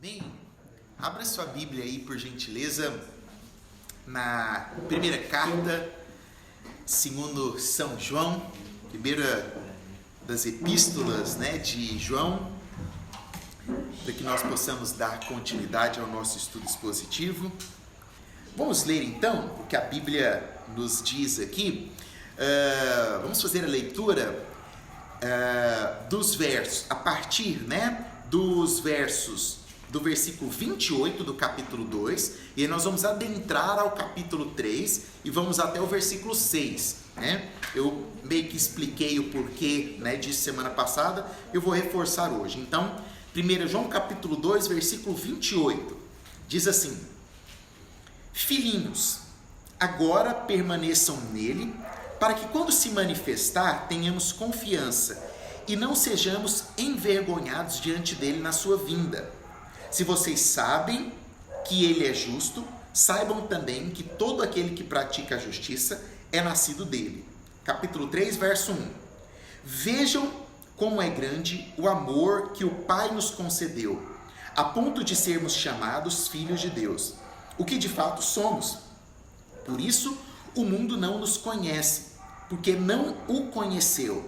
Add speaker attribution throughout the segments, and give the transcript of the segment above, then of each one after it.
Speaker 1: Amém? Abra sua Bíblia aí, por gentileza, na primeira carta, segundo São João, primeira das epístolas, de João, para que nós possamos dar continuidade ao nosso estudo expositivo. Vamos ler então o que a Bíblia nos diz aqui. Vamos fazer a leitura dos versos, a partir dos versos do versículo 28 do capítulo 2, e aí nós vamos adentrar ao capítulo 3 e vamos até o versículo 6. Eu meio que expliquei o porquê disso semana passada, eu vou reforçar hoje. Então, 1 João capítulo 2, versículo 28, diz assim: Filhinhos, agora permaneçam nele, para que quando se manifestar, tenhamos confiança e não sejamos envergonhados diante dele na sua vinda. Se vocês sabem que ele é justo, saibam também que todo aquele que pratica a justiça é nascido dele. Capítulo 3, verso 1. Vejam como é grande o amor que o Pai nos concedeu, a ponto de sermos chamados filhos de Deus, o que de fato somos. Por isso, o mundo não nos conhece, porque não o conheceu.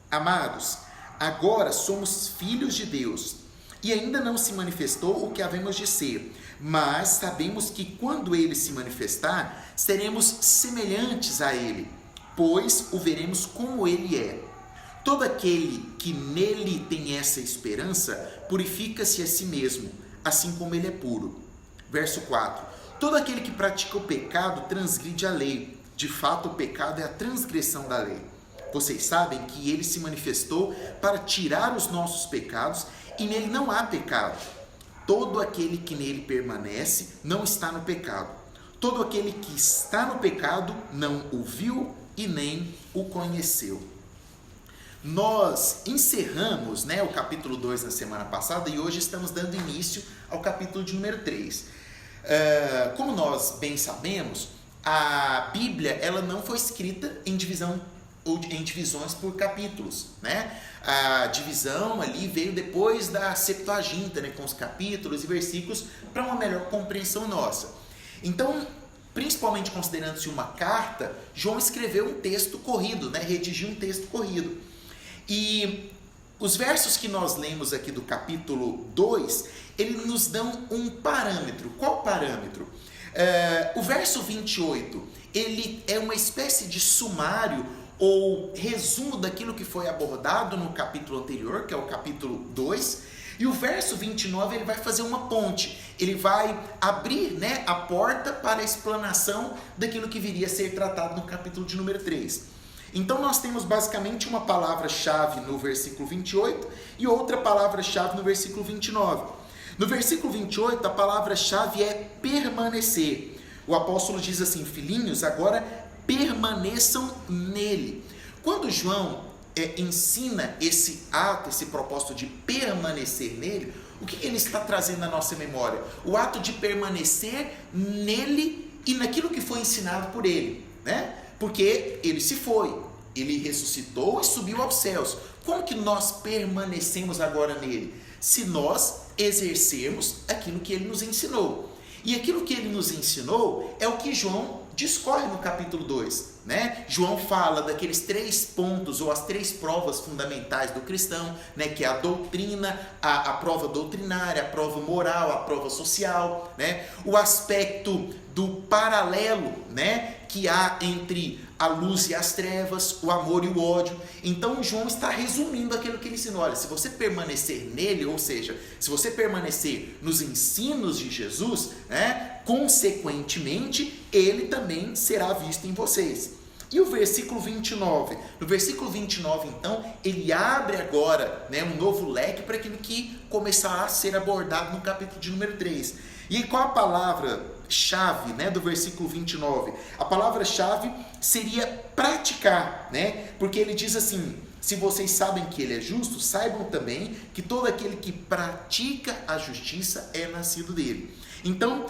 Speaker 1: Amados, agora somos filhos de Deus, e ainda não se manifestou o que havemos de ser, mas sabemos que quando ele se manifestar, seremos semelhantes a ele, pois o veremos como ele é. Todo aquele que nele tem essa esperança, purifica-se a si mesmo, assim como ele é puro. Verso 4. Todo aquele que pratica o pecado transgride a lei. De fato, o pecado é a transgressão da lei. Vocês sabem que ele se manifestou para tirar os nossos pecados, e nele não há pecado. Todo aquele que nele permanece não está no pecado. Todo aquele que está no pecado não o viu e nem o conheceu. Nós encerramos o capítulo 2 na semana passada e hoje estamos dando início ao capítulo de número 3. Como nós bem sabemos, a Bíblia ela não foi escrita em divisões por capítulos, A divisão ali veio depois da Septuaginta, com os capítulos e versículos para uma melhor compreensão nossa. Então, principalmente considerando-se uma carta, João escreveu um texto corrido, redigiu um texto corrido. E os versos que nós lemos aqui do capítulo 2, eles nos dão um parâmetro. Qual parâmetro? O verso 28, ele é uma espécie de sumário ou resumo daquilo que foi abordado no capítulo anterior, que é o capítulo 2, e o verso 29 ele vai fazer uma ponte, ele vai abrir a porta para a explanação daquilo que viria a ser tratado no capítulo de número 3. Então nós temos basicamente uma palavra-chave no versículo 28 e outra palavra-chave no versículo 29. No versículo 28 a palavra-chave é permanecer. O apóstolo diz assim: filhinhos, agora permaneçam nele. Quando João ensina esse ato, esse propósito de permanecer nele, o que ele está trazendo na nossa memória? O ato de permanecer nele e naquilo que foi ensinado por ele, Porque ele se foi, ele ressuscitou e subiu aos céus. Como que nós permanecemos agora nele? Se nós exercermos aquilo que ele nos ensinou. E aquilo que ele nos ensinou é o que João discorre no capítulo 2, João fala daqueles 3 pontos ou as 3 provas fundamentais do cristão, que é a doutrina, a prova doutrinária, a prova moral, a prova social, o aspecto do paralelo, que há entre a luz e as trevas, o amor e o ódio. Então João está resumindo aquilo que ele ensinou. Olha, se você permanecer nele, ou seja, se você permanecer nos ensinos de Jesus, consequentemente, ele também será visto em vocês. E o versículo 29? No versículo 29, então, ele abre agora um novo leque para aquilo que começará a ser abordado no capítulo de número 3. E qual a palavra-chave do versículo 29? A palavra-chave seria praticar, porque ele diz assim: se vocês sabem que ele é justo, saibam também que todo aquele que pratica a justiça é nascido dele. Então,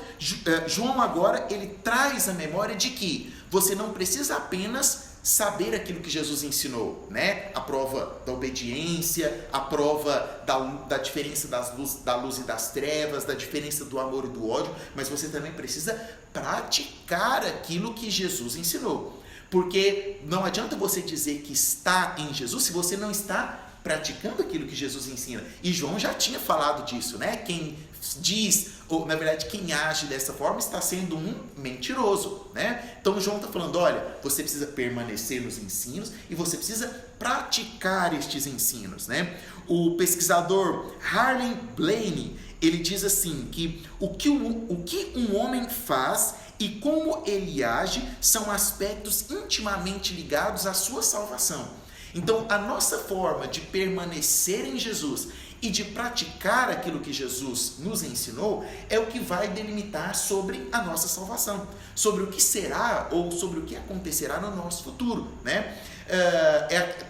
Speaker 1: João agora ele traz a memória de que você não precisa apenas saber aquilo que Jesus ensinou, né? A prova da obediência, a prova da diferença da luz e das trevas, da diferença do amor e do ódio, mas você também precisa praticar aquilo que Jesus ensinou. Porque não adianta você dizer que está em Jesus se você não está praticando aquilo que Jesus ensina. E João já tinha falado disso, né? Quem diz, ou na verdade quem age dessa forma está sendo um mentiroso, né? Então João está falando, olha, você precisa permanecer nos ensinos e você precisa praticar estes ensinos, né? O pesquisador Harlan Blaine, ele diz assim, que o que um homem faz e como ele age são aspectos intimamente ligados à sua salvação. Então, a nossa forma de permanecer em Jesus e de praticar aquilo que Jesus nos ensinou é o que vai delimitar sobre a nossa salvação, sobre o que será ou sobre o que acontecerá no nosso futuro, né?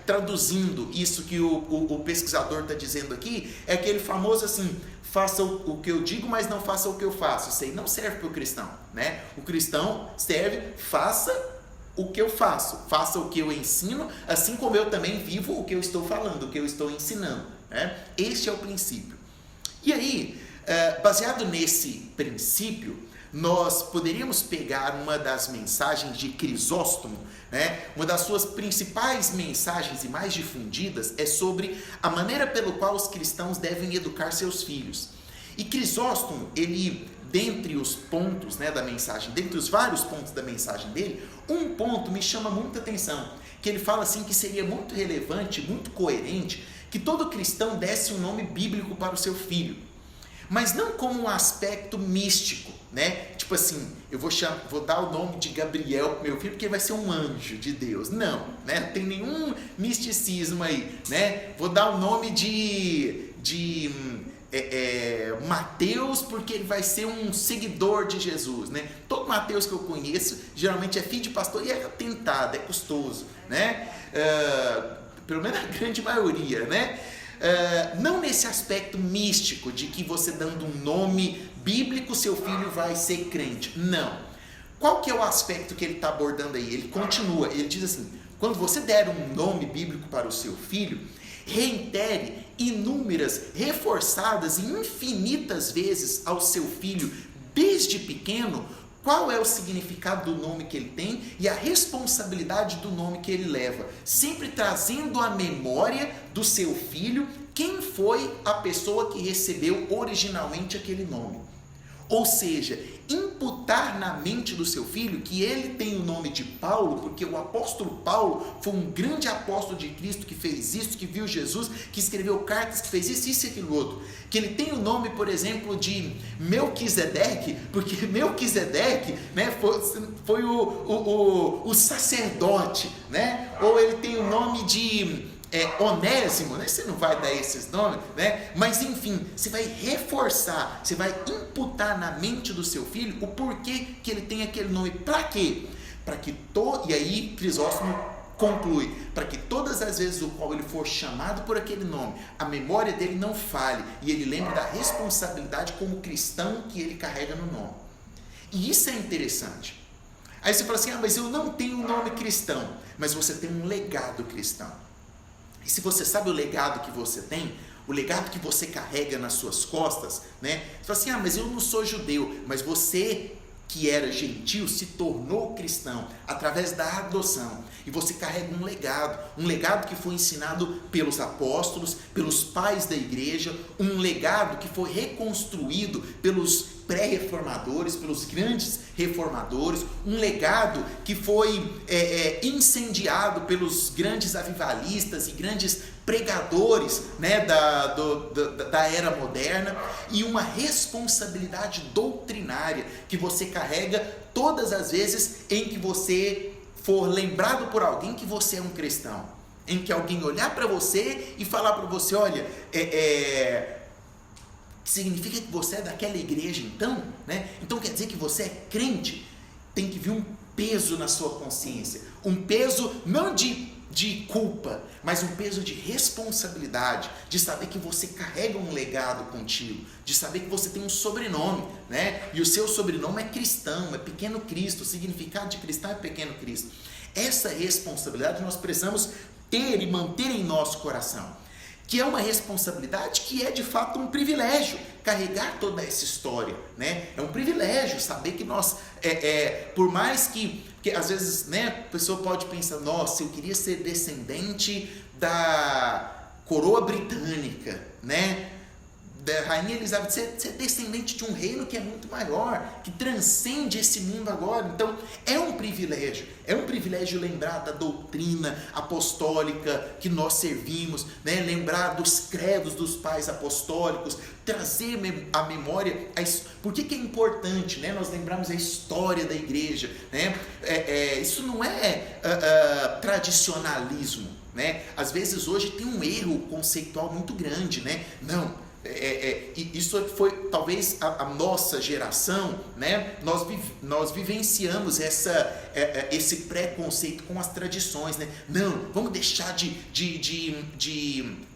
Speaker 1: Traduzindo isso que o pesquisador está dizendo aqui, é aquele famoso assim, faça o que eu digo, mas não faça o que eu faço. Isso aí não serve para o cristão, né? O cristão serve, faça o que eu faço, faça o que eu ensino, assim como eu também vivo o que eu estou falando, o que eu estou ensinando, né? Este é o princípio. E aí, baseado nesse princípio, nós poderíamos pegar uma das mensagens de Crisóstomo, né? Uma das suas principais mensagens e mais difundidas é sobre a maneira pela qual os cristãos devem educar seus filhos. E Crisóstomo, ele, dentre os pontos, né, da mensagem, dentre os vários pontos da mensagem dele, um ponto me chama muita atenção, que ele fala assim que seria muito relevante, muito coerente, que todo cristão desse um nome bíblico para o seu filho, mas não como um aspecto místico, né? Tipo assim, eu vou dar o nome de Gabriel para meu filho porque ele vai ser um anjo de Deus. Não, né? Não tem nenhum misticismo aí, né? Vou dar o nome de Mateus porque ele vai ser um seguidor de Jesus, né? Todo Mateus que eu conheço geralmente é filho de pastor e é tentado, é custoso, né? Pelo menos a grande maioria, né? Não nesse aspecto místico de que você dando um nome bíblico seu filho vai ser crente, não. Qual que é o aspecto que ele está abordando aí? Ele continua, ele diz assim, quando você der um nome bíblico para o seu filho, reitere inúmeras, reforçadas e infinitas vezes ao seu filho, desde pequeno, qual é o significado do nome que ele tem e a responsabilidade do nome que ele leva, sempre trazendo à memória do seu filho quem foi a pessoa que recebeu originalmente aquele nome. Ou seja, imputar na mente do seu filho que ele tem o nome de Paulo, porque o apóstolo Paulo foi um grande apóstolo de Cristo que fez isso, que viu Jesus, que escreveu cartas, que fez isso e aquilo outro. Que ele tem o nome, por exemplo, de Melquisedeque, porque Melquisedeque, né, foi o sacerdote, né? Ou ele tem o nome de Onésimo, né? Você não vai dar esses nomes, né? Mas enfim, você vai reforçar, você vai imputar na mente do seu filho o porquê que ele tem aquele nome. Para quê? E aí Crisóstomo conclui, para que todas as vezes o qual ele for chamado por aquele nome, a memória dele não falhe e ele lembre da responsabilidade como cristão que ele carrega no nome. E isso é interessante. Aí você fala assim, mas eu não tenho um nome cristão, mas você tem um legado cristão. E se você sabe o legado que você tem, o legado que você carrega nas suas costas, né? Você fala assim, mas eu não sou judeu, mas você que era gentil se tornou cristão através da adoção. E você carrega um legado que foi ensinado pelos apóstolos, pelos pais da igreja, um legado que foi reconstruído pelos pré-reformadores, pelos grandes reformadores, um legado que foi incendiado pelos grandes avivalistas e grandes pregadores, né, da era moderna, e uma responsabilidade doutrinária que você carrega todas as vezes em que você for lembrado por alguém que você é um cristão, em que alguém olhar para você e falar para você, olha, significa que você é daquela igreja então, né? Então quer dizer que você é crente, tem que vir um peso na sua consciência, um peso não de culpa, mas um peso de responsabilidade, de saber que você carrega um legado contigo, de saber que você tem um sobrenome, né? E o seu sobrenome é cristão, é pequeno Cristo, o significado de cristão é pequeno Cristo. Essa responsabilidade nós precisamos ter e manter em nosso coração, que é uma responsabilidade que é de fato um privilégio, carregar toda essa história, né? É um privilégio saber que nós, por mais que às vezes, né, a pessoa pode pensar, nossa, eu queria ser descendente da coroa britânica, né? Da Rainha Elizabeth, ser descendente de um reino que é muito maior, que transcende esse mundo agora. Então, é um privilégio lembrar da doutrina apostólica que nós servimos, né? Lembrar dos credos dos pais apostólicos, trazer à memória, por que é importante, né? Nós lembrarmos a história da igreja, né? Isso não é tradicionalismo, né? Às vezes hoje tem um erro conceitual muito grande, né? Não, isso foi talvez a nossa geração, né? Nós vivenciamos esse preconceito com as tradições, né? Não, vamos deixar de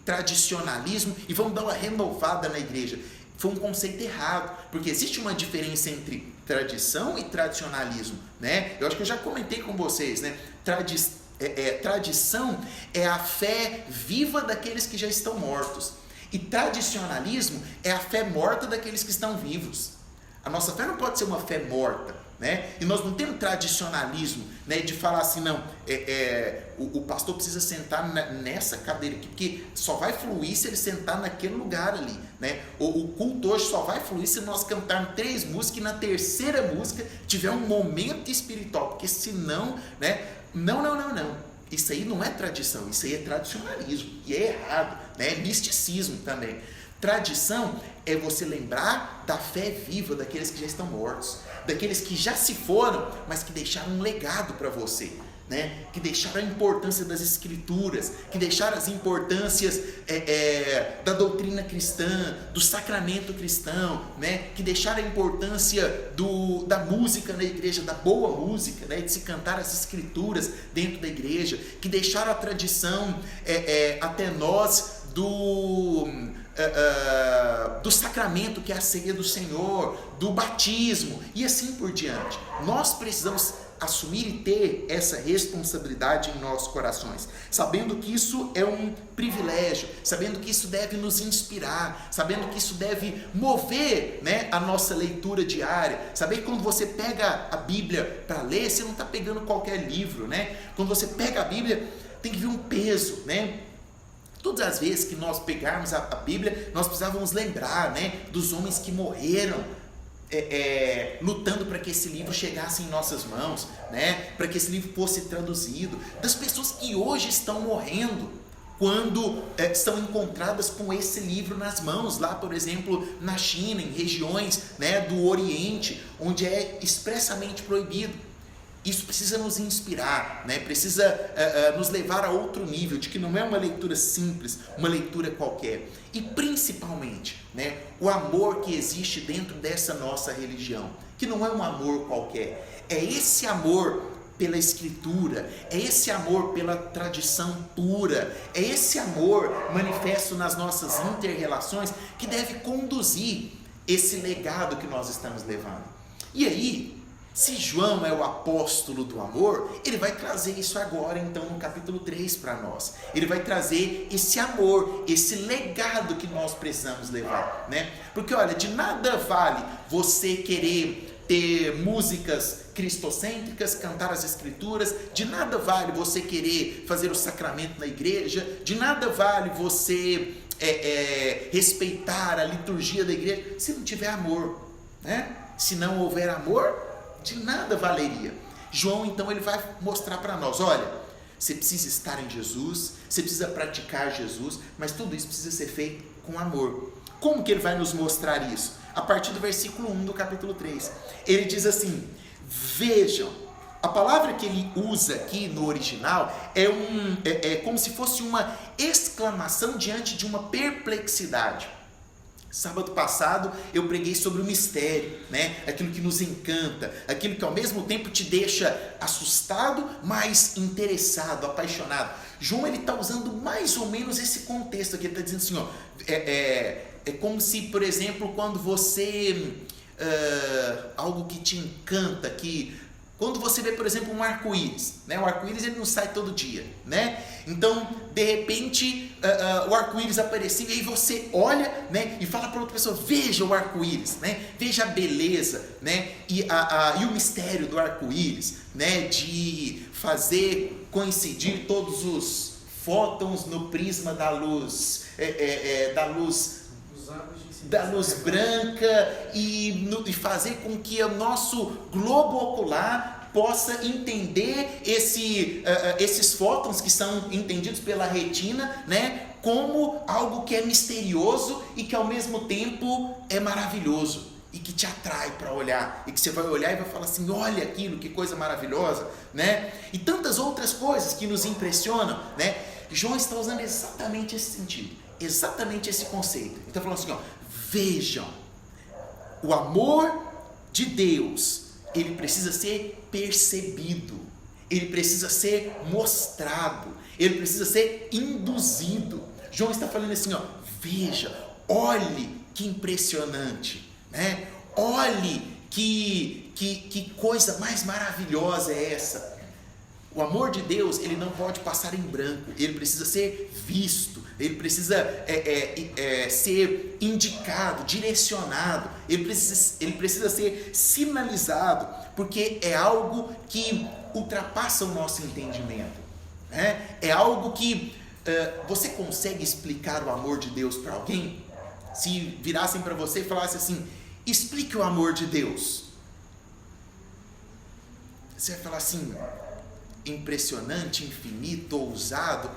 Speaker 1: tradicionalismo e vamos dar uma renovada na igreja. Foi um conceito errado, porque existe uma diferença entre tradição e tradicionalismo, né? Eu acho que eu já comentei com vocês, né? Tradição é a fé viva daqueles que já estão mortos. E tradicionalismo é a fé morta daqueles que estão vivos. A nossa fé não pode ser uma fé morta, né? E nós não temos tradicionalismo, né, de falar assim, não, o pastor precisa sentar nessa cadeira aqui, porque só vai fluir se ele sentar naquele lugar ali, né? O culto hoje só vai fluir se nós cantarmos 3 músicas e na terceira música tiver um momento espiritual, porque senão, né? Não. Isso aí não é tradição, isso aí é tradicionalismo, e é errado, né? É misticismo também. Tradição é você lembrar da fé viva daqueles que já estão mortos, daqueles que já se foram, mas que deixaram um legado para você, né? Que deixaram a importância das escrituras, que deixaram as importâncias da doutrina cristã, do sacramento cristão, né? Que deixaram a importância da música na igreja, da boa música, né? De se cantar as escrituras dentro da igreja, que deixaram a tradição até nós do sacramento que é a ceia do Senhor, do batismo e assim por diante. Nós precisamos assumir e ter essa responsabilidade em nossos corações, sabendo que isso é um privilégio, sabendo que isso deve nos inspirar, sabendo que isso deve mover, né, a nossa leitura diária. Saber que quando você pega a Bíblia para ler, você não está pegando qualquer livro, né? Quando você pega a Bíblia, tem que vir um peso, né? Todas as vezes que nós pegarmos a Bíblia, nós precisávamos lembrar, né, dos homens que morreram lutando para que esse livro chegasse em nossas mãos, né, para que esse livro fosse traduzido, das pessoas que hoje estão morrendo quando estão encontradas com esse livro nas mãos, lá, por exemplo, na China, em regiões, né, do Oriente, onde é expressamente proibido. Isso precisa nos inspirar, né? Precisa nos levar a outro nível, de que não é uma leitura simples, uma leitura qualquer. E principalmente, né, o amor que existe dentro dessa nossa religião, que não é um amor qualquer, é esse amor pela escritura, é esse amor pela tradição pura, é esse amor manifesto nas nossas inter-relações que deve conduzir esse legado que nós estamos levando. E aí, se João é o apóstolo do amor, ele vai trazer isso agora, então, no capítulo 3 para nós. Ele vai trazer esse amor, esse legado que nós precisamos levar, né? Porque, olha, de nada vale você querer ter músicas cristocêntricas, cantar as escrituras, de nada vale você querer fazer o sacramento na igreja, de nada vale você respeitar a liturgia da igreja, se não tiver amor, né? Se não houver amor, de nada valeria. João, então, ele vai mostrar para nós, olha, você precisa estar em Jesus, você precisa praticar Jesus, mas tudo isso precisa ser feito com amor. Como que ele vai nos mostrar isso? A partir do versículo 1 do capítulo 3. Ele diz assim, vejam, a palavra que ele usa aqui no original é como se fosse uma exclamação diante de uma perplexidade. Sábado passado eu preguei sobre o mistério, né? Aquilo que nos encanta, aquilo que ao mesmo tempo te deixa assustado, mas interessado, apaixonado. João, ele está usando mais ou menos esse contexto aqui, ele está dizendo assim, ó, é como se, por exemplo, quando você, algo que te encanta, que Quando você vê, por exemplo, um arco-íris, né? O arco-íris ele não sai todo dia, né? Então, de repente, o arco-íris apareceu e aí você olha, né? E fala para outra pessoa, veja o arco-íris, né? Veja a beleza, né? E o mistério do arco-íris, né? De fazer coincidir todos os fótons no prisma da luz, da luz branca e fazer com que o nosso globo ocular possa entender esses fótons que são entendidos pela retina, né, como algo que é misterioso e que ao mesmo tempo é maravilhoso e que te atrai para olhar e que você vai olhar e vai falar assim, olha aquilo, que coisa maravilhosa, né? E tantas outras coisas que nos impressionam, né? João está usando exatamente esse sentido, exatamente esse conceito. Ele está falando assim, ó, vejam, o amor de Deus, ele precisa ser percebido, ele precisa ser mostrado, ele precisa ser induzido. João está falando assim, ó, veja, olhe que impressionante, né? Olhe que coisa mais maravilhosa é essa. O amor de Deus, ele não pode passar em branco, ele precisa ser visto, ele precisa ser indicado, direcionado, ele precisa ser sinalizado, porque é algo que ultrapassa o nosso entendimento, né? É algo que você consegue explicar o amor de Deus para alguém? Se virassem para você e falassem assim, explique o amor de Deus, você vai falar assim, impressionante, infinito, ousado,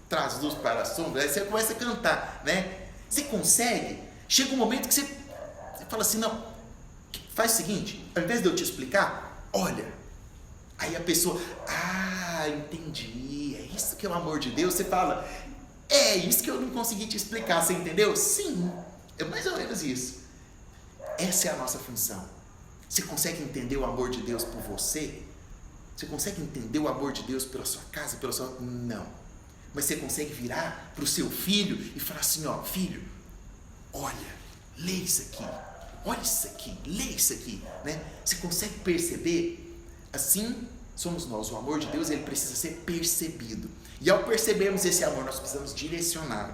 Speaker 1: traz luz para a sombra, aí você começa a cantar, né? Você consegue, chega um momento que você fala assim, não, faz o seguinte, ao invés de eu te explicar, olha, aí a pessoa, entendi, é isso que é o amor de Deus, você fala, é isso que eu não consegui te explicar, você entendeu? Sim, é mais ou menos isso, essa é a nossa função. Você consegue entender o amor de Deus por você? Você consegue entender o amor de Deus pela sua casa, pela sua... Não. Mas você consegue virar para o seu filho e falar assim, ó, filho, olha, lê isso aqui, olha isso aqui, lê isso aqui, né? Você consegue perceber? Assim somos nós. O amor de Deus, ele precisa ser percebido. E ao percebermos esse amor, nós precisamos direcioná-lo.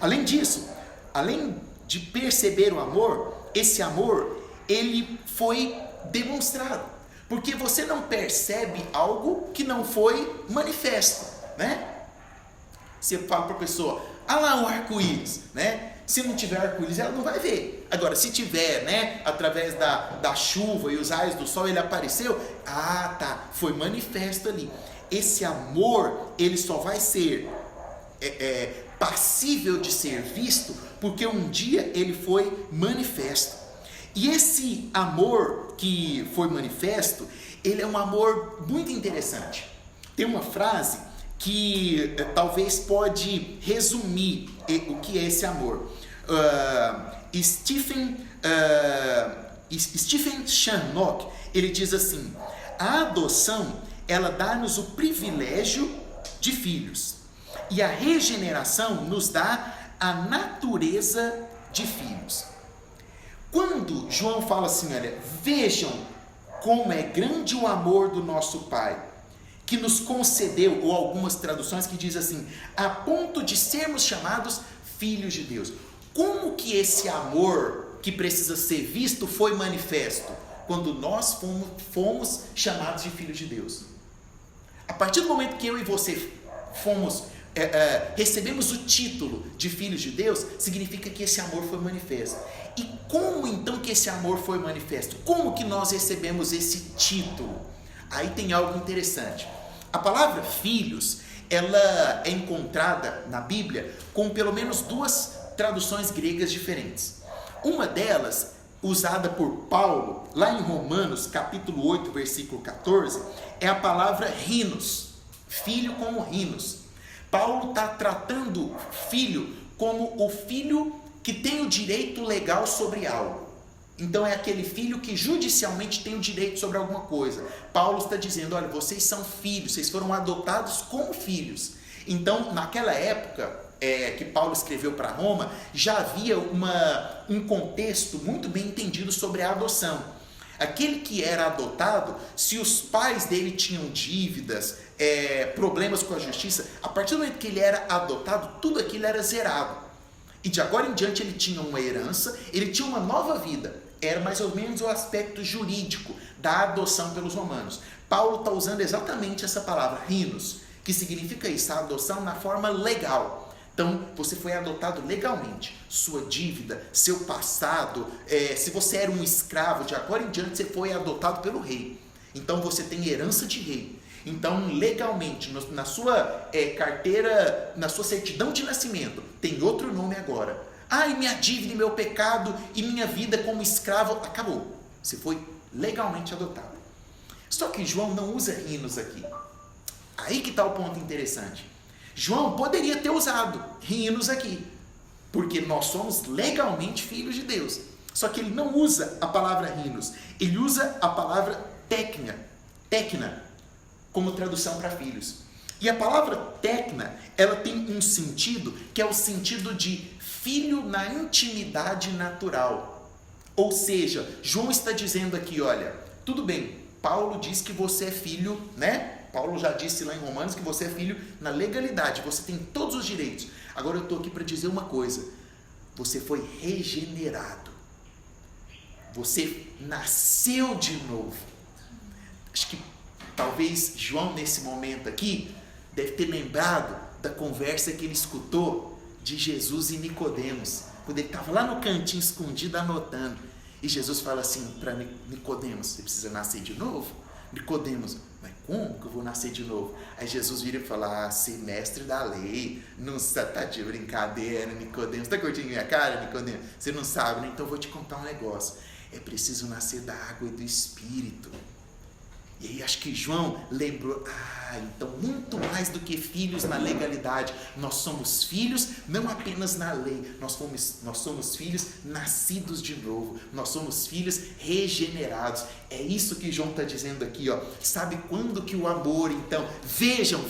Speaker 1: Além disso, além de perceber o amor, esse amor, ele foi demonstrado, porque você não percebe algo que não foi manifesto, né? Você fala para a pessoa, lá o arco-íris, né? Se não tiver arco-íris, ela não vai ver. Agora, se tiver, né, através da chuva e os raios do sol, ele apareceu, foi manifesto ali. Esse amor, ele só vai ser passível de ser visto, porque um dia ele foi manifesto. E esse amor que foi manifesto, ele é um amor muito interessante. Tem uma frase que talvez pode resumir o que é esse amor. Stephen Charnock, ele diz assim, a adoção, ela dá-nos o privilégio de filhos, e a regeneração nos dá a natureza de filhos. Quando João fala assim, olha, vejam como é grande o amor do nosso Pai, que nos concedeu, ou algumas traduções que diz assim, a ponto de sermos chamados filhos de Deus. Como que esse amor que precisa ser visto foi manifesto? Quando nós fomos chamados de filhos de Deus. A partir do momento que eu e você recebemos o título de filhos de Deus, significa que esse amor foi manifesto. E como então que esse amor foi manifesto? Como que nós recebemos esse título? Aí tem algo interessante. A palavra filhos, ela é encontrada na Bíblia com pelo menos duas traduções gregas diferentes. Uma delas, usada por Paulo, lá em Romanos, capítulo 8, versículo 14, é a palavra rinos, filho como rinos. Paulo está tratando filho como o filho que tem o direito legal sobre algo. Então é aquele filho que judicialmente tem o direito sobre alguma coisa. Paulo está dizendo, olha, vocês são filhos, vocês foram adotados como filhos. Então, naquela época que Paulo escreveu para Roma, já havia um contexto muito bem entendido sobre a adoção. Aquele que era adotado, se os pais dele tinham dívidas, problemas com a justiça, a partir do momento que ele era adotado, tudo aquilo era zerado. E de agora em diante ele tinha uma herança, ele tinha uma nova vida. Era mais ou menos o aspecto jurídico da adoção pelos romanos. Paulo está usando exatamente essa palavra, rinos, que significa isso, a adoção na forma legal. Então, você foi adotado legalmente. Sua dívida, seu passado, se você era um escravo, de agora em diante você foi adotado pelo rei. Então, você tem herança de rei. Então, legalmente, na sua carteira, na sua certidão de nascimento, tem outro nome agora. E minha dívida, meu pecado e minha vida como escravo, acabou. Você foi legalmente adotado. Só que João não usa rinos aqui. Aí que está o ponto interessante. João poderia ter usado rinos aqui, porque nós somos legalmente filhos de Deus. Só que ele não usa a palavra rinos, ele usa a palavra tecna, como tradução para filhos. E a palavra tecna, ela tem um sentido que é o sentido de filho na intimidade natural. Ou seja, João está dizendo aqui, olha, tudo bem, Paulo diz que você é filho, né? Paulo já disse lá em Romanos que você é filho na legalidade, você tem todos os direitos. Agora eu estou aqui para dizer uma coisa, você foi regenerado, você nasceu de novo. Acho que talvez João nesse momento aqui deve ter lembrado da conversa que ele escutou de Jesus e Nicodemos, quando ele estava lá no cantinho escondido anotando, e Jesus fala assim para Nicodemos, você precisa nascer de novo? Nicodemos, mas como que eu vou nascer de novo? Aí Jesus vira e fala, ser mestre da lei, não tá de brincadeira, Nicodemos, tá curtindo minha cara, Nicodemos? Você não sabe, né? Então eu vou te contar um negócio, é preciso nascer da água e do Espírito. E aí acho que João lembrou, então muito mais do que filhos na legalidade, nós somos filhos não apenas na lei, nós somos filhos nascidos de novo, nós somos filhos regenerados. É isso que João está dizendo aqui, ó. Sabe quando que o amor, então, vejam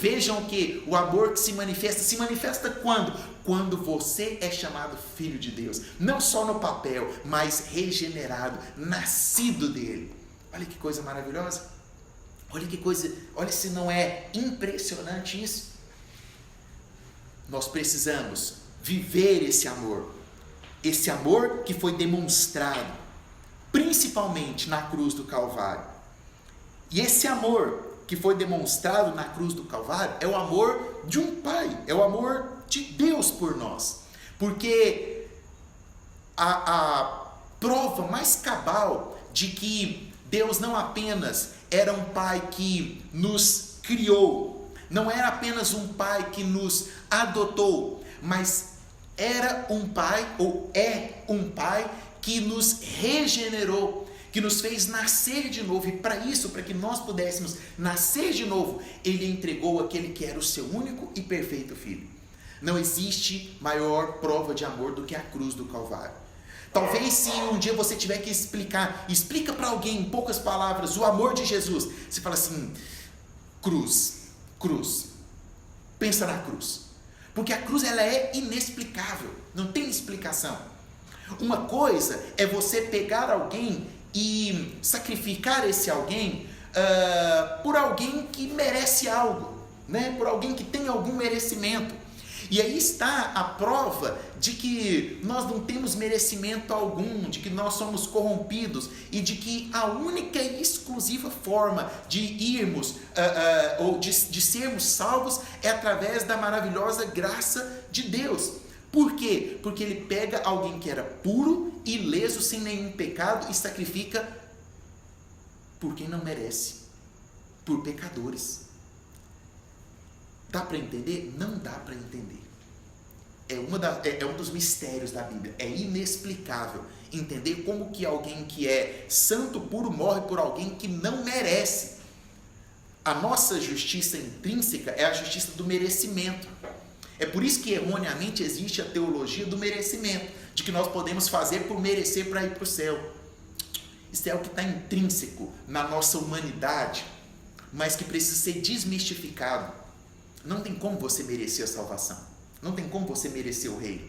Speaker 1: que o amor que se manifesta quando? Quando você é chamado filho de Deus, não só no papel, mas regenerado, nascido dele. Olha que coisa maravilhosa. Olha que coisa, olha se não é impressionante isso. Nós precisamos viver esse amor que foi demonstrado, principalmente na cruz do Calvário. E esse amor que foi demonstrado na cruz do Calvário é o amor de um pai, é o amor de Deus por nós. Porque a prova mais cabal de que Deus não apenas era um pai que nos criou, não era apenas um pai que nos adotou, mas era um pai, ou é um pai que nos regenerou, que nos fez nascer de novo. E para isso, para que nós pudéssemos nascer de novo, ele entregou aquele que era o seu único e perfeito filho. Não existe maior prova de amor do que a cruz do Calvário. Talvez se um dia você tiver que explica para alguém em poucas palavras o amor de Jesus, você fala assim, cruz, pensa na cruz, porque a cruz ela é inexplicável, não tem explicação. Uma coisa é você pegar alguém e sacrificar esse alguém por alguém que merece algo, né? Por alguém que tem algum merecimento. E aí está a prova de que nós não temos merecimento algum, de que nós somos corrompidos e de que a única e exclusiva forma de irmos ou de sermos salvos é através da maravilhosa graça de Deus. Por quê? Porque ele pega alguém que era puro, ileso, sem nenhum pecado e sacrifica por quem não merece, por pecadores. Dá para entender? Não dá para entender. É um dos mistérios da Bíblia. É inexplicável entender como que alguém que é santo, puro, morre por alguém que não merece. A nossa justiça intrínseca é a justiça do merecimento. É por isso que erroneamente existe a teologia do merecimento, de que nós podemos fazer por merecer para ir para o céu. Isso é o que está intrínseco na nossa humanidade, mas que precisa ser desmistificado. Não tem como você merecer a salvação. Não tem como você merecer o reino.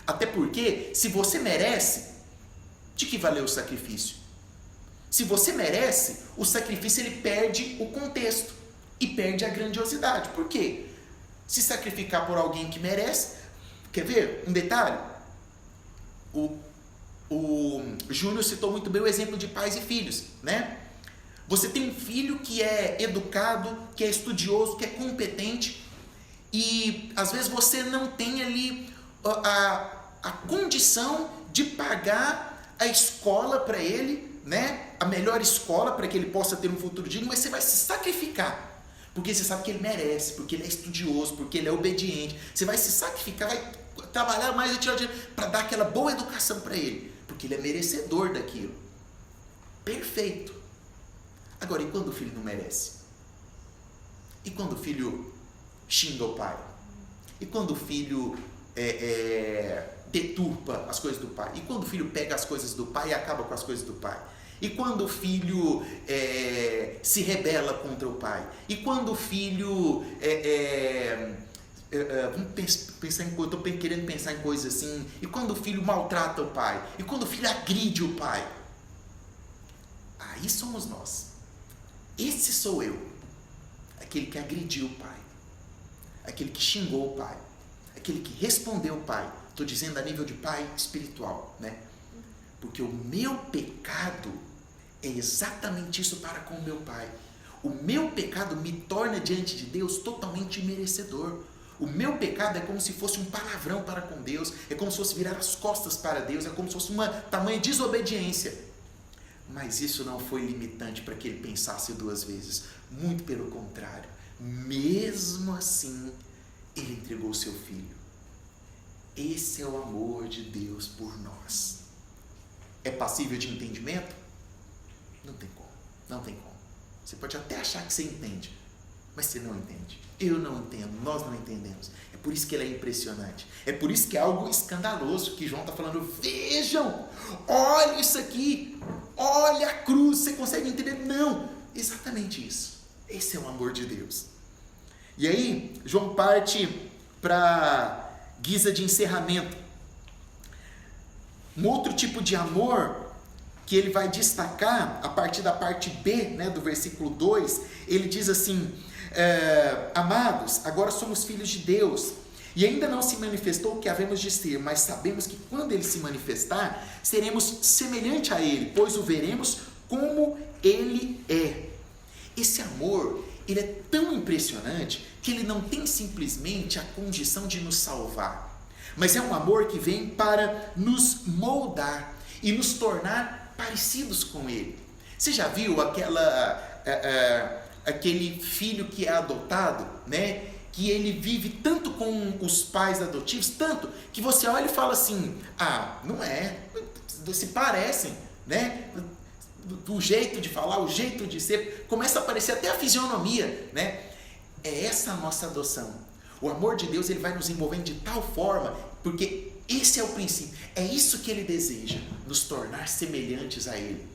Speaker 1: Até porque, se você merece, de que valeu o sacrifício? Se você merece, o sacrifício ele perde o contexto e perde a grandiosidade. Por quê? Se sacrificar por alguém que merece, quer ver um detalhe? O Júnior citou muito bem o exemplo de pais e filhos, né? Você tem um filho que é educado, que é estudioso, que é competente, e às vezes você não tem ali a condição de pagar a escola para ele, né? A melhor escola para que ele possa ter um futuro digno, mas você vai se sacrificar, porque você sabe que ele merece, porque ele é estudioso, porque ele é obediente. Você vai se sacrificar, vai trabalhar mais e tirar dinheiro para dar aquela boa educação para ele, porque ele é merecedor daquilo. Perfeito. Agora, e quando o filho não merece? E quando o filho xinga o pai? E quando o filho deturpa as coisas do pai? E quando o filho pega as coisas do pai e acaba com as coisas do pai? E quando o filho se rebela contra o pai? E quando o filho... vamos pensar em coisas, estou querendo pensar em coisas assim. E quando o filho maltrata o pai? E quando o filho agride o pai? Aí somos nós. Esse sou eu. Aquele que agrediu o pai. Aquele que xingou o pai. Aquele que respondeu o pai. Estou dizendo a nível de pai espiritual, né? Porque o meu pecado é exatamente isso para com o meu pai. O meu pecado me torna diante de Deus totalmente merecedor. O meu pecado é como se fosse um palavrão para com Deus, é como se fosse virar as costas para Deus, é como se fosse uma tamanha desobediência. Mas isso não foi limitante para que ele pensasse duas vezes. Muito pelo contrário. Mesmo assim, ele entregou o seu filho. Esse é o amor de Deus por nós. É passível de entendimento? Não tem como. Não tem como. Você pode até achar que você entende, mas você não entende. Eu não entendo, nós não entendemos. É por isso que ele é impressionante. É por isso que é algo escandaloso que João está falando. Vejam, olha isso aqui, olha a cruz, você consegue entender? Não, exatamente isso. Esse é o amor de Deus. E aí, João parte para guisa de encerramento. Um outro tipo de amor que ele vai destacar a partir da parte B, né, do versículo 2, ele diz assim: amados, agora somos filhos de Deus, e ainda não se manifestou o que havemos de ser, mas sabemos que quando ele se manifestar, seremos semelhante a ele, pois o veremos como ele é. Esse amor, ele é tão impressionante que ele não tem simplesmente a condição de nos salvar, mas é um amor que vem para nos moldar e nos tornar parecidos com ele. Você já viu aquele filho que é adotado, né? Que ele vive tanto com os pais adotivos, tanto que você olha e fala assim: ah, não é, se parecem, né? Do jeito de falar, o jeito de ser, começa a aparecer até a fisionomia, né? É essa a nossa adoção. O amor de Deus, ele vai nos envolvendo de tal forma, porque esse é o princípio, é isso que ele deseja, nos tornar semelhantes a ele.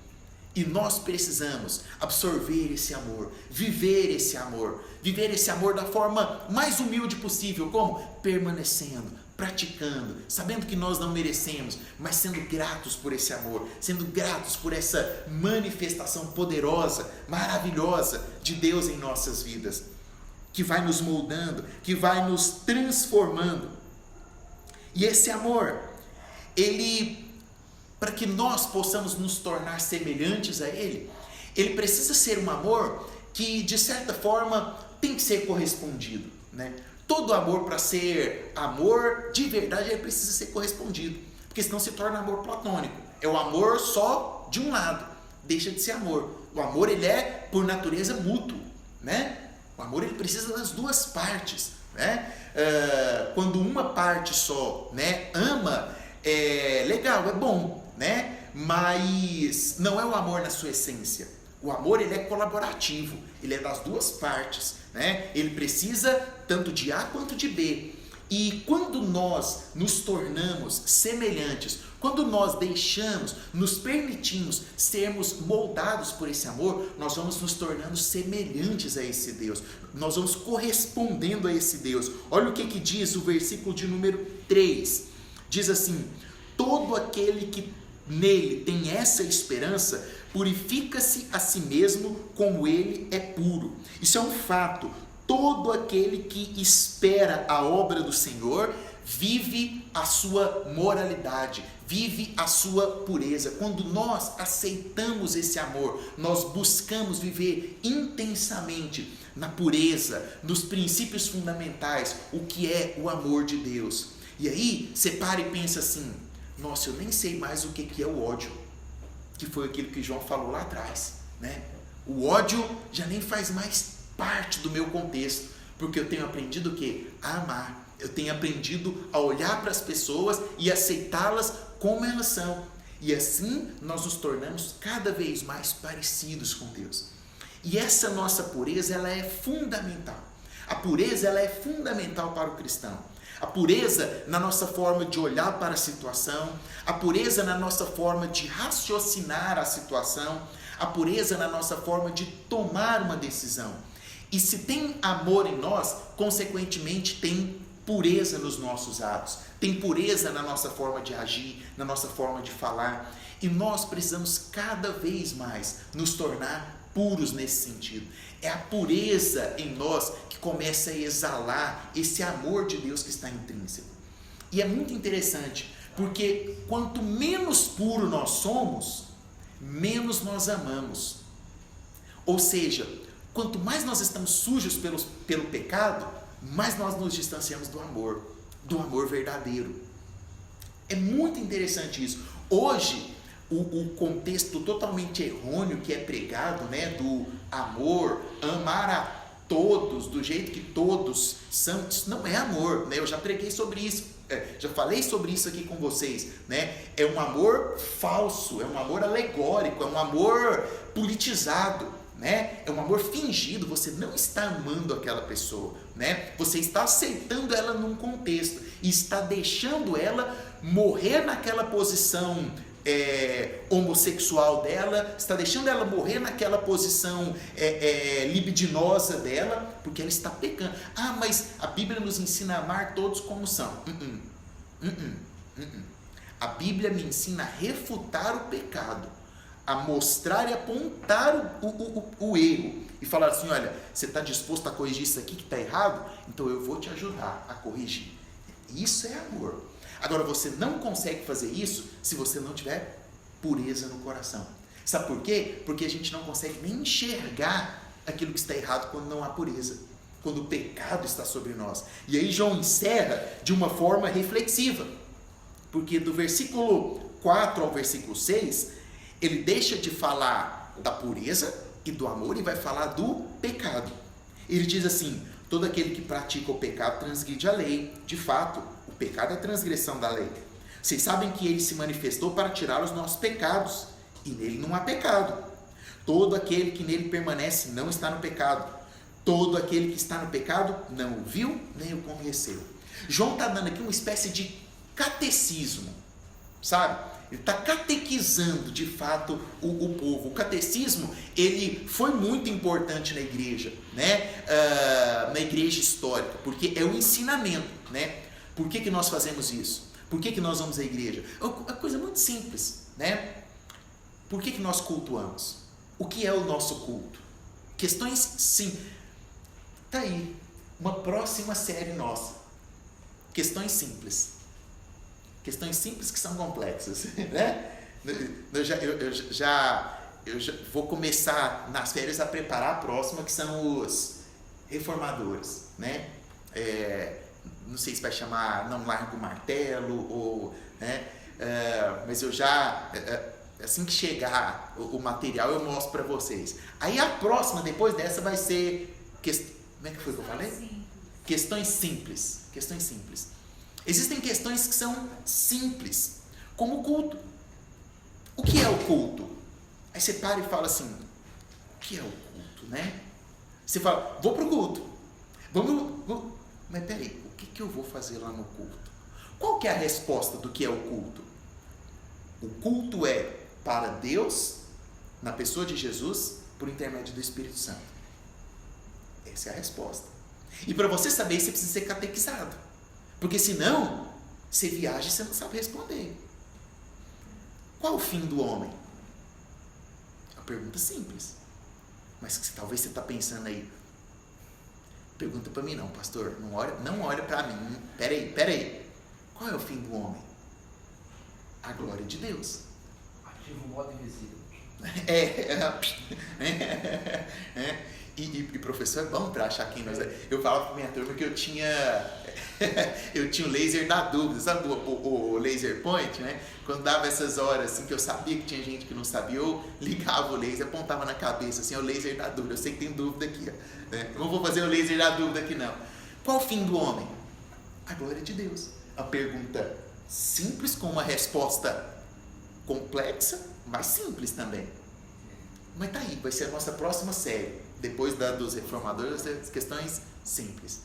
Speaker 1: E nós precisamos absorver esse amor viver esse amor da forma mais humilde possível. Como? Permanecendo, praticando, sabendo que nós não merecemos, mas sendo gratos por esse amor, sendo gratos por essa manifestação poderosa, maravilhosa de Deus em nossas vidas, que vai nos moldando, que vai nos transformando. E esse amor, ele, para que nós possamos nos tornar semelhantes a ele, ele precisa ser um amor que, de certa forma, tem que ser correspondido, né? Todo amor, para ser amor de verdade, ele precisa ser correspondido, porque senão se torna amor platônico. É o amor só de um lado, deixa de ser amor. O amor, ele é, por natureza, mútuo, né? O amor, ele precisa das duas partes, né? Quando uma parte só, né, ama, é legal, é bom, né? Mas não é o amor na sua essência. O amor, ele é colaborativo, ele é das duas partes, né? Ele precisa tanto de A quanto de B. E quando nós nos tornamos semelhantes, quando nós deixamos, nos permitimos sermos moldados por esse amor, nós vamos nos tornando semelhantes a esse Deus. Nós vamos correspondendo a esse Deus. Olha o que diz o versículo de número 3. Diz assim: todo aquele que nele tem essa esperança, purifica-se a si mesmo como ele é puro. Isso é um fato. Todo aquele que espera a obra do Senhor vive a sua moralidade, vive a sua pureza. Quando nós aceitamos esse amor, nós buscamos viver intensamente na pureza, nos princípios fundamentais, o que é o amor de Deus. E aí, você para e pensa assim, nossa, eu nem sei mais o que é o ódio, que foi aquilo que João falou lá atrás, né? O ódio já nem faz mais parte do meu contexto, porque eu tenho aprendido o quê? A amar. Eu tenho aprendido a olhar para as pessoas e aceitá-las como elas são. E assim nós nos tornamos cada vez mais parecidos com Deus. E essa nossa pureza, ela é fundamental. A pureza, ela é fundamental para o cristão. A pureza na nossa forma de olhar para a situação, a pureza na nossa forma de raciocinar a situação, a pureza na nossa forma de tomar uma decisão. E se tem amor em nós, consequentemente tem pureza nos nossos atos, tem pureza na nossa forma de agir, na nossa forma de falar. E nós precisamos cada vez mais nos tornar puros nesse sentido. É a pureza em nós que começa a exalar esse amor de Deus que está intrínseco. E é muito interessante, porque quanto menos puro nós somos, menos nós amamos. Ou seja, quanto mais nós estamos sujos pelo pecado, mais nós nos distanciamos do amor verdadeiro. É muito interessante isso. Hoje, o contexto totalmente errôneo que é pregado, né, do amor, amar a todos, do jeito que todos são, isso não é amor, né? Eu já preguei sobre isso, já falei sobre isso aqui com vocês, né? É um amor falso, é um amor alegórico, é um amor politizado, né? É um amor fingido. Você não está amando aquela pessoa, né? Você está aceitando ela num contexto e está deixando ela morrer naquela posição homossexual dela, está deixando ela morrer naquela posição libidinosa dela, porque ela está pecando. Ah, mas a Bíblia nos ensina a amar todos como são. A Bíblia me ensina a refutar o pecado, a mostrar e apontar o erro e falar assim, olha, você está disposto a corrigir isso aqui que está errado? Então eu vou te ajudar a corrigir. Isso é amor. Agora, você não consegue fazer isso se você não tiver pureza no coração. Sabe por quê? Porque a gente não consegue nem enxergar aquilo que está errado quando não há pureza, quando o pecado está sobre nós. E aí João encerra de uma forma reflexiva, porque do versículo 4 ao versículo 6, ele deixa de falar da pureza e do amor e vai falar do pecado. Ele diz assim, todo aquele que pratica o pecado transgride a lei. De fato, o pecado é a transgressão da lei. Vocês sabem que ele se manifestou para tirar os nossos pecados, e nele não há pecado. Todo aquele que nele permanece não está no pecado. Todo aquele que está no pecado não o viu, nem o conheceu. João está dando aqui uma espécie de catecismo, sabe? Ele está catequizando de fato o povo. O catecismo, ele foi muito importante na igreja, né? Na igreja histórica, porque é o ensinamento, né? Por que nós fazemos isso? Por que nós vamos à igreja? É uma coisa muito simples, né? Por que nós cultuamos? O que é o nosso culto? Questões sim. Tá aí, uma próxima série nossa. Questões simples. Questões simples que são complexas, né? Eu já vou começar nas férias a preparar a próxima, que são os reformadores, né? Não sei se vai chamar Não Largo o Martelo, ou, né? Mas eu já, assim que chegar o material, eu mostro para vocês. Aí a próxima, depois dessa, vai ser, como é que foi que eu falei? Questões simples. Questões simples. Existem questões que são simples, como o culto. O que é o culto? Aí você para e fala assim, o que é o culto, né? Você fala, vou pro culto. Vamos. Mas peraí, o que eu vou fazer lá no culto? Qual que é a resposta do que é o culto? O culto é para Deus, na pessoa de Jesus, por intermédio do Espírito Santo. Essa é a resposta. E para você saber isso, você precisa ser catequizado. Porque senão, você viaja e você não sabe responder. Qual o fim do homem? É uma pergunta simples. Mas que talvez você está pensando aí. Pergunta para mim não, pastor. Não olha para mim. Peraí. Qual é o fim do homem? A glória de Deus.
Speaker 2: Ativa o modo invisível.
Speaker 1: E professor é bom para achar quem nós é. Eu falava para minha turma que eu tinha o laser da dúvida, sabe o laser point, né? Quando dava essas horas assim que eu sabia que tinha gente que não sabia, eu ligava o laser, apontava na cabeça assim, é o laser da dúvida. Eu sei que tem dúvida aqui, ó, né? Eu não vou fazer o laser da dúvida aqui não. Qual o fim do homem? A glória de Deus. A pergunta simples com uma resposta complexa, mas simples também. Mas tá aí, vai ser a nossa próxima série. Depois dos reformadores, as questões simples.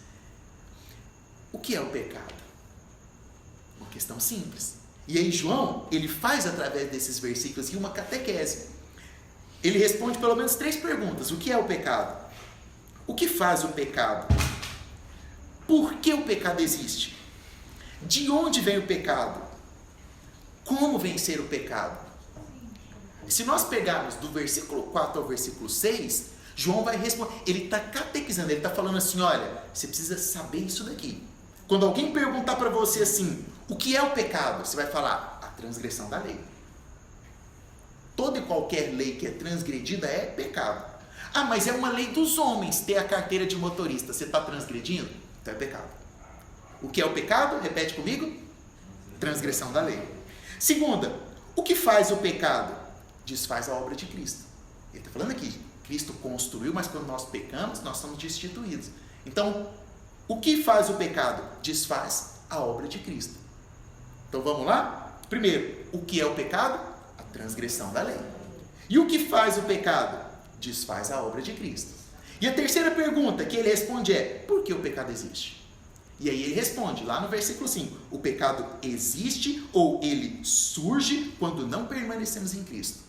Speaker 1: O que é o pecado? Uma questão simples. E aí João, ele faz através desses versículos aqui uma catequese. Ele responde pelo menos 3 perguntas. O que é o pecado? O que faz o pecado? Por que o pecado existe? De onde vem o pecado? Como vencer o pecado? Se nós pegarmos do versículo 4 ao versículo 6, João vai responder, ele está catequizando, ele está falando assim, olha, você precisa saber isso daqui. Quando alguém perguntar para você assim, o que é o pecado? Você vai falar, a transgressão da lei. Toda e qualquer lei que é transgredida é pecado. Ah, mas é uma lei dos homens ter a carteira de motorista, você está transgredindo? Então é pecado. O que é o pecado? Repete comigo. Transgressão da lei. Segunda, o que faz o pecado? Desfaz a obra de Cristo. Ele está falando aqui, Cristo construiu, mas quando nós pecamos, nós somos destituídos. Então, o que faz o pecado? Desfaz a obra de Cristo. Então vamos lá? Primeiro, o que é o pecado? A transgressão da lei. E o que faz o pecado? Desfaz a obra de Cristo. E a terceira pergunta que ele responde é, por que o pecado existe? E aí ele responde, lá no versículo 5, o pecado existe ou ele surge quando não permanecemos em Cristo.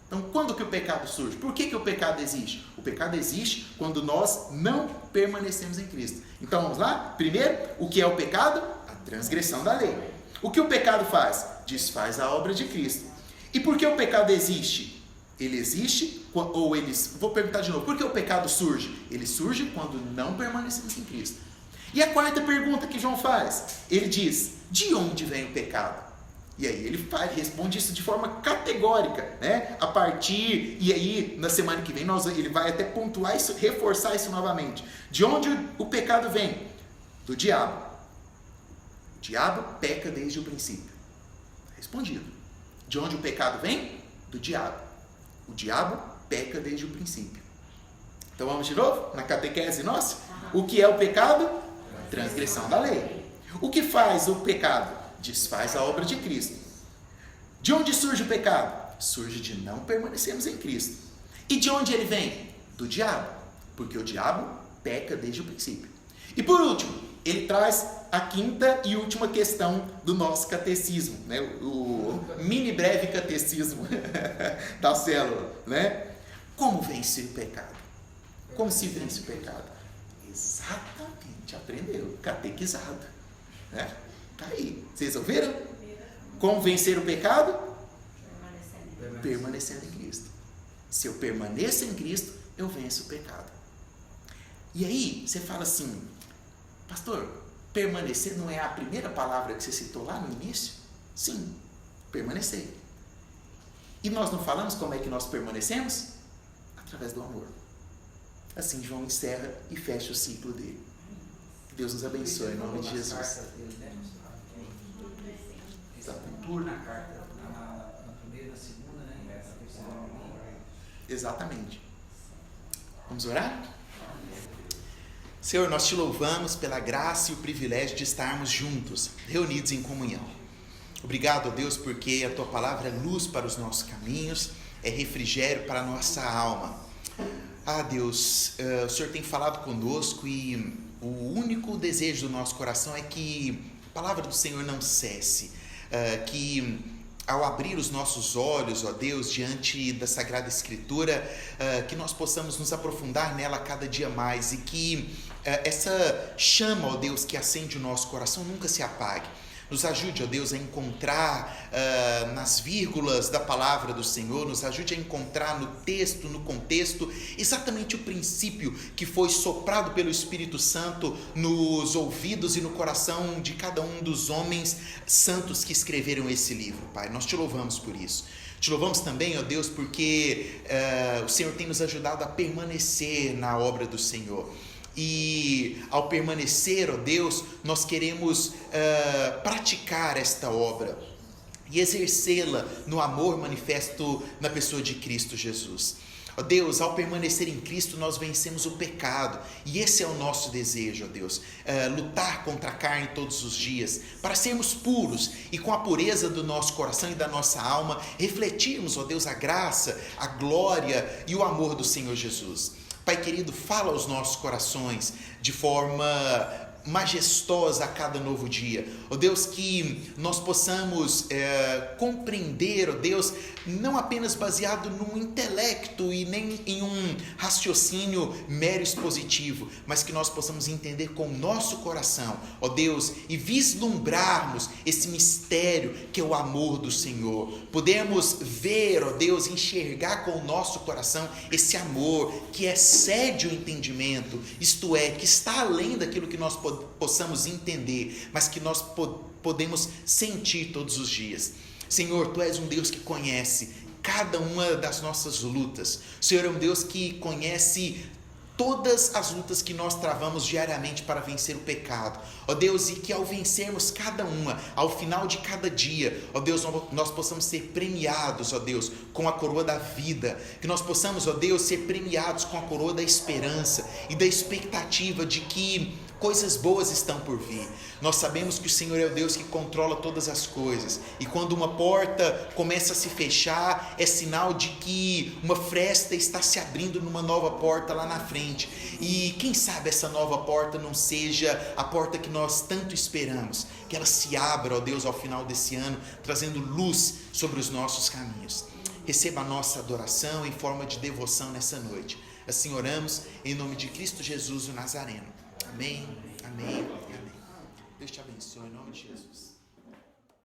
Speaker 1: Então, quando que o pecado surge? Por que o pecado existe? O pecado existe quando nós não permanecemos em Cristo. Então, vamos lá? Primeiro, o que é o pecado? A transgressão da lei. O que o pecado faz? Desfaz a obra de Cristo. E por que o pecado existe? Ele existe, ou eles... Vou perguntar de novo. Por que o pecado surge? Ele surge quando não permanecemos em Cristo. E a quarta pergunta que João faz? Ele diz, de onde vem o pecado? E aí ele responde isso de forma categórica, né? A partir, e aí na semana que vem ele vai até pontuar isso, reforçar isso novamente. De onde o pecado vem? Do diabo. O diabo peca desde o princípio. Respondido. De onde o pecado vem? Do diabo. O diabo peca desde o princípio. Então vamos de novo? Na catequese nossa? O que é o pecado? Transgressão da lei. O que faz o pecado? Desfaz a obra de Cristo. De onde surge o pecado? Surge de não permanecermos em Cristo. E de onde ele vem? Do diabo. Porque o diabo peca desde o princípio. E por último, ele traz a quinta e última questão do nosso catecismo, né? O mini breve catecismo da célula, né? Como vencer o pecado? Como se vence o pecado? Exatamente, aprendeu, catequizado, né? Tá aí, vocês ouviram? Como vencer o pecado? Permanecendo em Cristo. Se eu permaneço em Cristo, eu venço o pecado. E aí, você fala assim, pastor, permanecer não é a primeira palavra que você citou lá no início? Sim, permanecer. E nós não falamos como é que nós permanecemos? Através do amor. Assim, João encerra e fecha o ciclo dele. Deus nos abençoe em nome de Jesus.
Speaker 2: Na carta, na primeira, na segunda, né? Na terceira.
Speaker 1: Exatamente. Vamos orar? Senhor, nós te louvamos pela graça e o privilégio de estarmos juntos, reunidos em comunhão. Obrigado, Deus, porque a tua palavra é luz para os nossos caminhos, é refrigério para a nossa alma. Deus, o Senhor tem falado conosco e o único desejo do nosso coração é que a palavra do Senhor não cesse. Que ao abrir os nossos olhos, ó Deus, diante da Sagrada Escritura, que nós possamos nos aprofundar nela cada dia mais e que essa chama, ó Deus, que acende o nosso coração nunca se apague. Nos ajude, ó Deus, a encontrar nas vírgulas da palavra do Senhor, nos ajude a encontrar no texto, no contexto, exatamente o princípio que foi soprado pelo Espírito Santo nos ouvidos e no coração de cada um dos homens santos que escreveram esse livro, Pai. Nós te louvamos por isso. Te louvamos também, ó Deus, porque o Senhor tem nos ajudado a permanecer na obra do Senhor. E ao permanecer, ó Deus, nós queremos praticar esta obra e exercê-la no amor manifesto na pessoa de Cristo Jesus. Ó Deus, ao permanecer em Cristo, nós vencemos o pecado, e esse é o nosso desejo, ó Deus, lutar contra a carne todos os dias, para sermos puros e com a pureza do nosso coração e da nossa alma, refletirmos, ó Deus, a graça, a glória e o amor do Senhor Jesus. Pai querido, fala aos nossos corações de forma majestosa a cada novo dia, ó Deus, que nós possamos compreender, ó Deus, não apenas baseado num intelecto e nem em um raciocínio mero expositivo, mas que nós possamos entender com o nosso coração, ó Deus, e vislumbrarmos esse mistério que é o amor do Senhor. Podemos ver, ó Deus, enxergar com o nosso coração esse amor que excede o entendimento, isto é, que está além daquilo que nós possamos entender, mas que nós podemos sentir todos os dias. Senhor, Tu és um Deus que conhece cada uma das nossas lutas. O Senhor é um Deus que conhece todas as lutas que nós travamos diariamente para vencer o pecado, ó Deus, e que ao vencermos cada uma, ao final de cada dia, ó Deus, nós possamos ser premiados, ó Deus, com a coroa da vida, que nós possamos, ó Deus, ser premiados com a coroa da esperança e da expectativa de que coisas boas estão por vir. Nós sabemos que o Senhor é o Deus que controla todas as coisas, e quando uma porta começa a se fechar, é sinal de que uma fresta está se abrindo numa nova porta lá na frente, e quem sabe essa nova porta não seja a porta que nós tanto esperamos, que ela se abra, ó Deus, ao final desse ano, trazendo luz sobre os nossos caminhos. Receba a nossa adoração em forma de devoção nessa noite. Assim oramos em nome de Cristo Jesus, o Nazareno. Amém, amém e amém. Deus te abençoe em nome de Jesus.